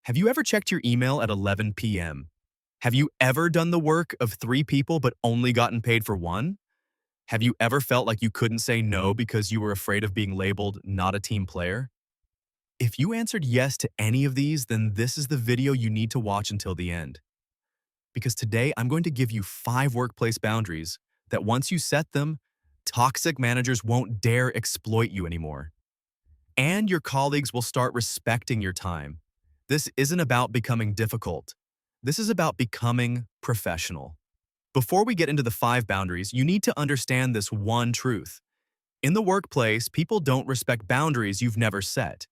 Have you ever checked your email at 11 p.m.? Have you ever done the work of three people but only gotten paid for one? Have you ever felt like you couldn't say no because you were afraid of being labeled not a team player? If you answered yes to any of these, then this is the video you need to watch until the end. Because today I'm going to give you 5 workplace boundaries that once you set them, toxic managers won't dare exploit you anymore. And your colleagues will start respecting your time. This isn't about becoming difficult. This is about becoming professional. Before we get into the 5 boundaries, you need to understand this one truth. In the workplace, people don't respect boundaries you've never set.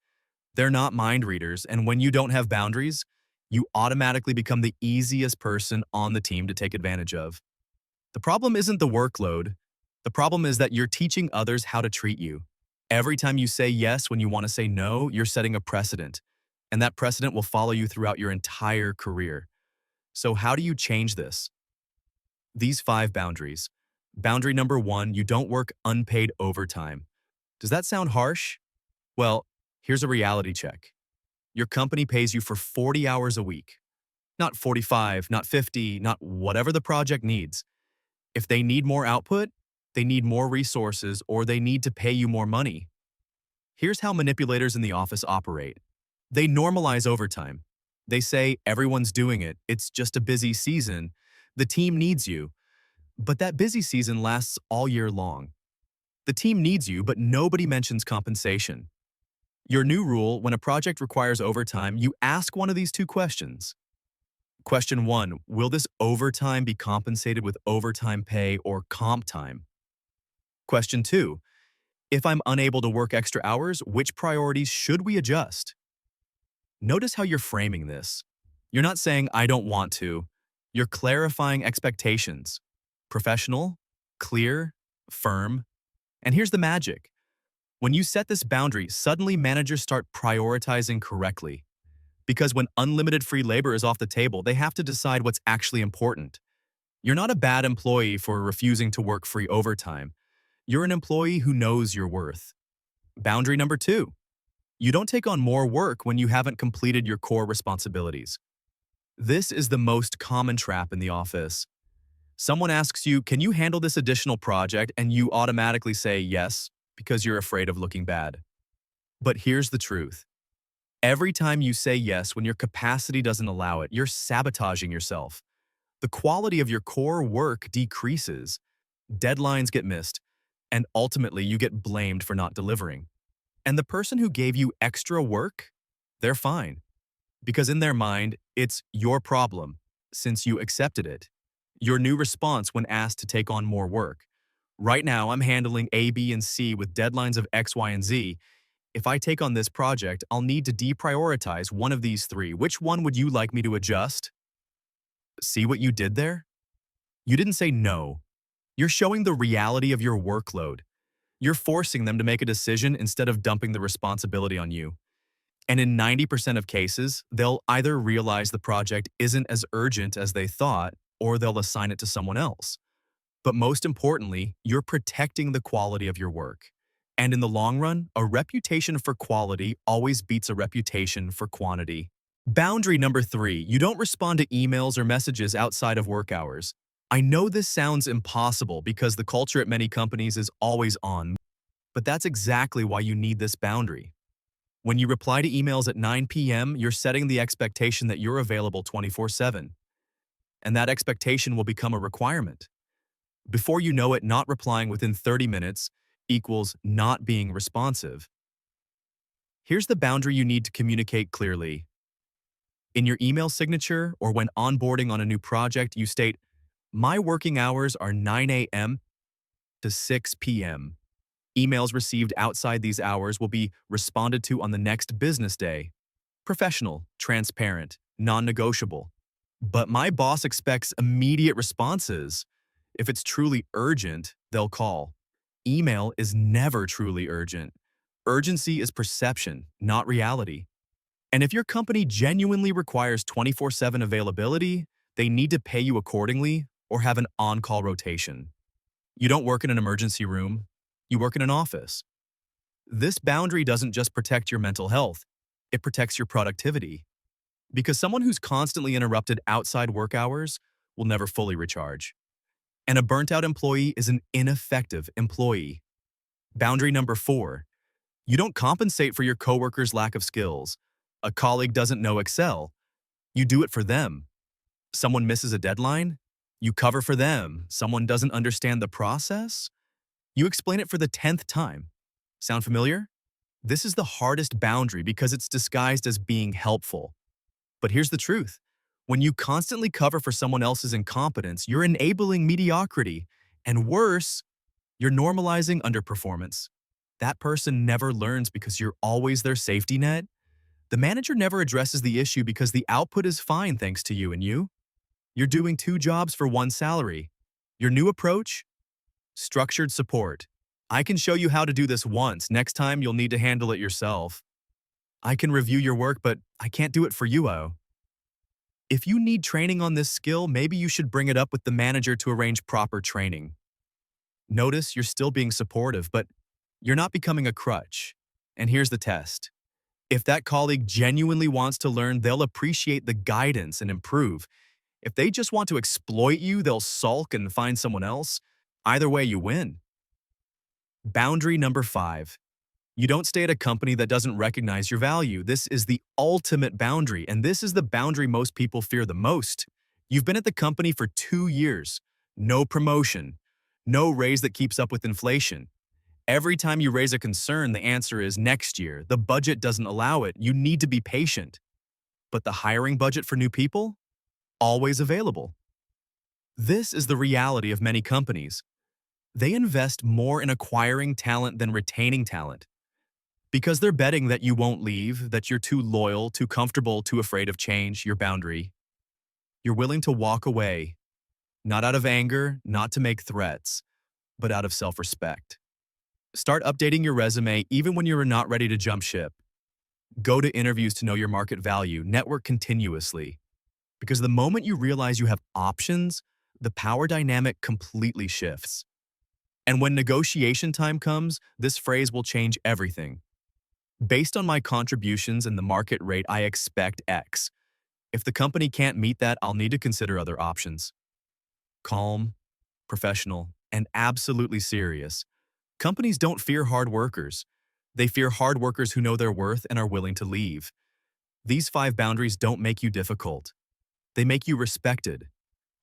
They're not mind readers, and when you don't have boundaries, you automatically become the easiest person on the team to take advantage of. The problem isn't the workload. The problem is that you're teaching others how to treat you. Every time you say yes when you want to say no, you're setting a precedent, and that precedent will follow you throughout your entire career. So how do you change this? These 5 boundaries. Boundary number 1, you don't work unpaid overtime. Does that sound harsh? Well, here's a reality check. Your company pays you for 40 hours a week. Not 45, not 50, not whatever the project needs. If they need more output, they need more resources, or they need to pay you more money. Here's how manipulators in the office operate. They normalize overtime. They say everyone's doing it, it's just a busy season, the team needs you. But that busy season lasts all year long. The team needs you, but nobody mentions compensation. Your new rule, when a project requires overtime, you ask one of these 2 questions. Question 1, will this overtime be compensated with overtime pay or comp time? Question 2, if I'm unable to work extra hours, which priorities should we adjust? Notice how you're framing this. You're not saying, I don't want to. You're clarifying expectations. Professional, clear, firm. And here's the magic. When you set this boundary, suddenly managers start prioritizing correctly. Because when unlimited free labor is off the table, they have to decide what's actually important. You're not a bad employee for refusing to work free overtime. You're an employee who knows your worth. Boundary number 2. You don't take on more work when you haven't completed your core responsibilities. This is the most common trap in the office. Someone asks you, can you handle this additional project? And you automatically say yes, because you're afraid of looking bad. But here's the truth. Every time you say yes when your capacity doesn't allow it, you're sabotaging yourself. The quality of your core work decreases, deadlines get missed, and ultimately you get blamed for not delivering. And the person who gave you extra work, they're fine. Because in their mind, it's your problem, since you accepted it. Your new response when asked to take on more work. Right now, I'm handling A, B, and C with deadlines of X, Y, and Z. If I take on this project, I'll need to deprioritize one of these 3. Which one would you like me to adjust? See what you did there? You didn't say no. You're showing the reality of your workload. You're forcing them to make a decision instead of dumping the responsibility on you. And in 90% of cases, they'll either realize the project isn't as urgent as they thought, or they'll assign it to someone else. But most importantly, you're protecting the quality of your work. And in the long run, a reputation for quality always beats a reputation for quantity. Boundary number 3, you don't respond to emails or messages outside of work hours. I know this sounds impossible because the culture at many companies is always on, but that's exactly why you need this boundary. When you reply to emails at 9 p.m., you're setting the expectation that you're available 24/7. And that expectation will become a requirement. Before you know it, not replying within 30 minutes equals not being responsive. Here's the boundary you need to communicate clearly. In your email signature or when onboarding on a new project, you state, my working hours are 9 a.m. to 6 p.m. Emails received outside these hours will be responded to on the next business day. Professional, transparent, non-negotiable. But my boss expects immediate responses. If it's truly urgent, they'll call. Email is never truly urgent. Urgency is perception, not reality. And if your company genuinely requires 24/7 availability, they need to pay you accordingly or have an on-call rotation. You don't work in an emergency room, you work in an office. This boundary doesn't just protect your mental health, it protects your productivity. Because someone who's constantly interrupted outside work hours will never fully recharge. And a burnt out employee is an ineffective employee. Boundary number 4, you don't compensate for your coworker's lack of skills. A colleague doesn't know Excel. You do it for them. Someone misses a deadline. You cover for them. Someone doesn't understand the process. You explain it for the 10th time. Sound familiar? This is the hardest boundary because it's disguised as being helpful. But here's the truth. When you constantly cover for someone else's incompetence, you're enabling mediocrity. And worse, you're normalizing underperformance. That person never learns because you're always their safety net. The manager never addresses the issue because the output is fine thanks to you and you. You're doing 2 jobs for 1 salary. Your new approach? Structured support. I can show you how to do this once. Next time, you'll need to handle it yourself. I can review your work, but I can't do it for you, oh. If you need training on this skill, maybe you should bring it up with the manager to arrange proper training. Notice you're still being supportive, but you're not becoming a crutch. And here's the test. If that colleague genuinely wants to learn, they'll appreciate the guidance and improve. If they just want to exploit you, they'll sulk and find someone else. Either way, you win. Boundary number 5. You don't stay at a company that doesn't recognize your value. This is the ultimate boundary, and this is the boundary most people fear the most. You've been at the company for 2 years. No promotion. No raise that keeps up with inflation. Every time you raise a concern, the answer is next year. The budget doesn't allow it. You need to be patient. But the hiring budget for new people? Always available. This is the reality of many companies. They invest more in acquiring talent than retaining talent. Because they're betting that you won't leave, that you're too loyal, too comfortable, too afraid of change, your boundary. You're willing to walk away, not out of anger, not to make threats, but out of self-respect. Start updating your resume even when you're not ready to jump ship. Go to interviews to know your market value. Network continuously. Because the moment you realize you have options, the power dynamic completely shifts. And when negotiation time comes, this phrase will change everything. Based on my contributions and the market rate, I expect X. If the company can't meet that, I'll need to consider other options. Calm, professional, and absolutely serious. Companies don't fear hard workers. They fear hard workers who know their worth and are willing to leave. These 5 boundaries don't make you difficult. They make you respected.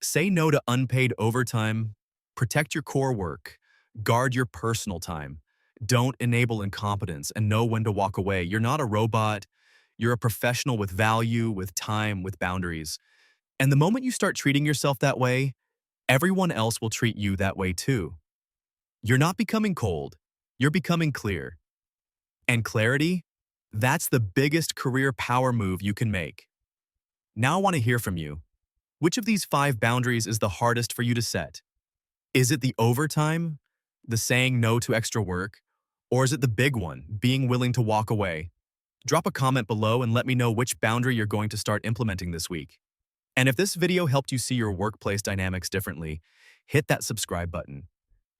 Say no to unpaid overtime. Protect your core work. Guard your personal time. Don't enable incompetence and know when to walk away. You're not a robot. You're a professional with value, with time, with boundaries. And the moment you start treating yourself that way, everyone else will treat you that way too. You're not becoming cold. You're becoming clear. And clarity, that's the biggest career power move you can make. Now I want to hear from you. Which of these 5 boundaries is the hardest for you to set? Is it the overtime? The saying no to extra work? Or is it the big one, being willing to walk away? Drop a comment below and let me know which boundary you're going to start implementing this week. And if this video helped you see your workplace dynamics differently, hit that subscribe button.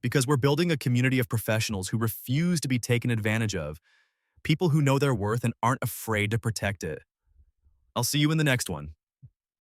Because we're building a community of professionals who refuse to be taken advantage of, people who know their worth and aren't afraid to protect it. I'll see you in the next one.